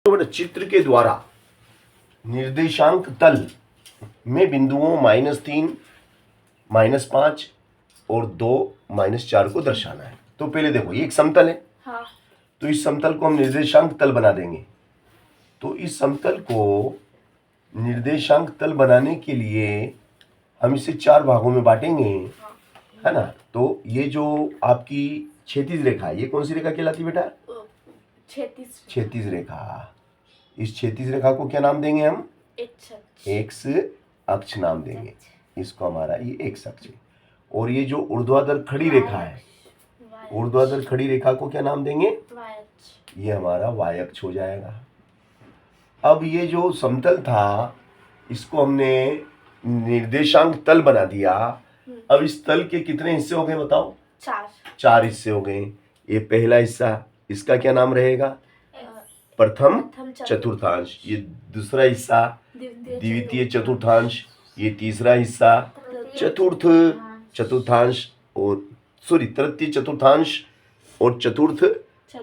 तो चित्र के द्वारा निर्देशांक तल में बिंदुओं -3, -5 और 2, -4 को दर्शाना है। तो पहले देखो ये एक समतल है। हाँ। तो इस समतल को हम निर्देशांक तल बना देंगे। तो इस समतल को निर्देशांक तल बनाने के लिए हम इसे 4 भागों में बांटेंगे, है ना। तो ये जो आपकी क्षैतिज रेखा है, ये कौन सी रेखा कहलाती है बेटा? क्षैतिज रेखा। इस क्षैतिज रेखा को क्या नाम देंगे हम? एक्स अक्ष नाम देंगे। इसको हमारा ये एक्स अक्ष है। और ये जो ऊर्ध्वाधर खड़ी रेखा है, ऊर्ध्वाधर खड़ी रेखा को क्या नाम देंगे? ये हमारा वाई अक्ष हो जाएगा। अब ये जो समतल था इसको हमने निर्देशांक तल बना दिया। अब इस तल के कितने हिस्से हो गए बताओ? 4 हिस्से हो गए। ये पहला हिस्सा, इसका क्या नाम रहेगा? प्रथम चतुर्थांश। ये दूसरा हिस्सा द्वितीय चतुर्थांश। ये तीसरा हिस्सा चतुर्थ चतुर्थांश और तृतीय चतुर्थांश और चतुर्थ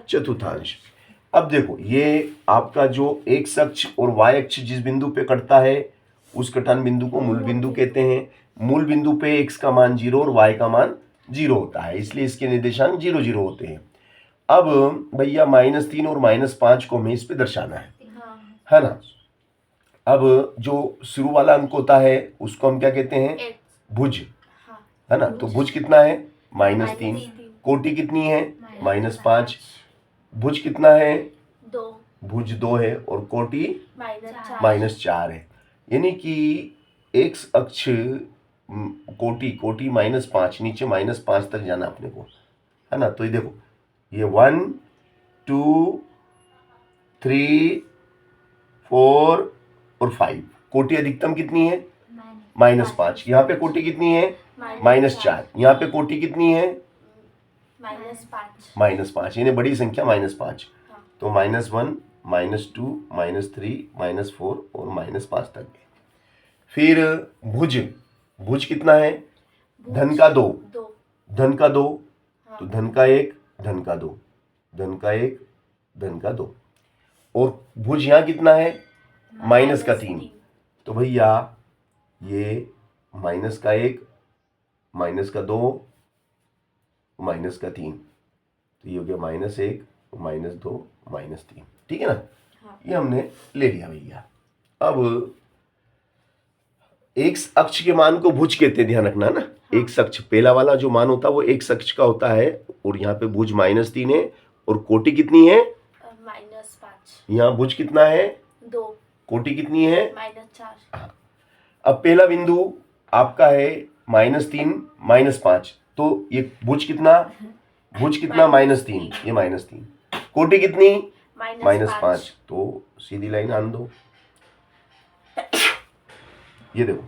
चतुर्थांश। अब देखो ये आपका जो एक्स अक्ष और वाई अक्ष जिस बिंदु पे कटता है उस कटान बिंदु को मूल बिंदु कहते हैं। मूल बिंदु पे एक्स का मान 0 और वाई का मान 0 होता है, इसलिए इसके निर्देशांक 0, 0 होते हैं। अब भैया -3 और -5 को हमें इस पे दर्शाना है ना। अब जो शुरू वाला अंक होता है उसको हम क्या कहते हैं? भुज, है ना। तो भुज कितना है? -3। कोटि कितनी है? -5। भुज कितना है? 2। भुज 2 है और कोटि -4 है। यानी कि एक्स अक्ष कोटि -5, नीचे -5 तक जाना अपने को, है ना। तो ये देखो ये 1, 2, 3, 4 और 5। कोटि अधिकतम कितनी है? -5। यहाँ पे कोटि कितनी है? -4। यहाँ पे कोटि कितनी है? -5। यानी बड़ी संख्या -5। तो -1, -2, -3, -4 और -5 तक गए। फिर भुज, भुज कितना है? धन का 2, धन का 2, तो धन का 1, धन का 2, धन का 1, धन का 2। और भुज यहाँ कितना है? माइनस का 3। तो भैया ये -1, -2, -3, तो ये हो गया -1, -2, -3। ठीक है ना। ये हमने ले लिया भैया। अब एक्स अक्ष के मान को भुज कहते हैं, ध्यान रखना ना। एक्स अक्ष पहला वाला जो मान होता है वो एक्स अक्ष का होता है। और यहाँ पे भुज -3 है और कोटि कितनी है? -5। यहाँ भुज कितना है? 2। कोटि कितनी है? -4। अब पहला बिंदु आपका है -3, -5। तो ये भुज कितना? भुज कितना? -3। ये -3। कोटि कितनी? -5। तो सीधी लाइन आन दो। ये देखो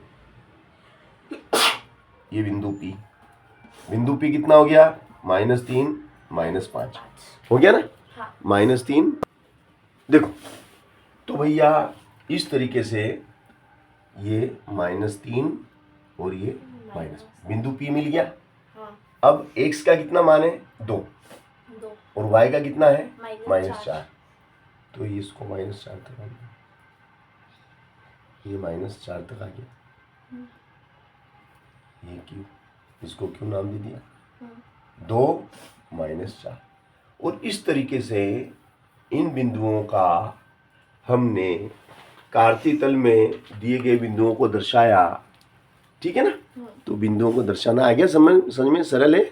ये बिंदु P, बिंदु P कितना हो गया? -3, -5 हो गया ना। -3 देखो। तो भैया इस तरीके से ये -3 और ये माइनस, बिंदु P मिल गया। अब x का कितना मान है? 2 और y का कितना है? -4। तो ये इसको -4 तक आ गया, ये -4 तक आ गया। ये क्यों? इसको क्यों नाम दे दिया? 2, -4। और इस तरीके से इन बिंदुओं का हमने कार्तीय तल में दिए गए बिंदुओं को दर्शाया। ठीक है ना। तो बिंदुओं को दर्शाना आ गया समझ में? सरल है।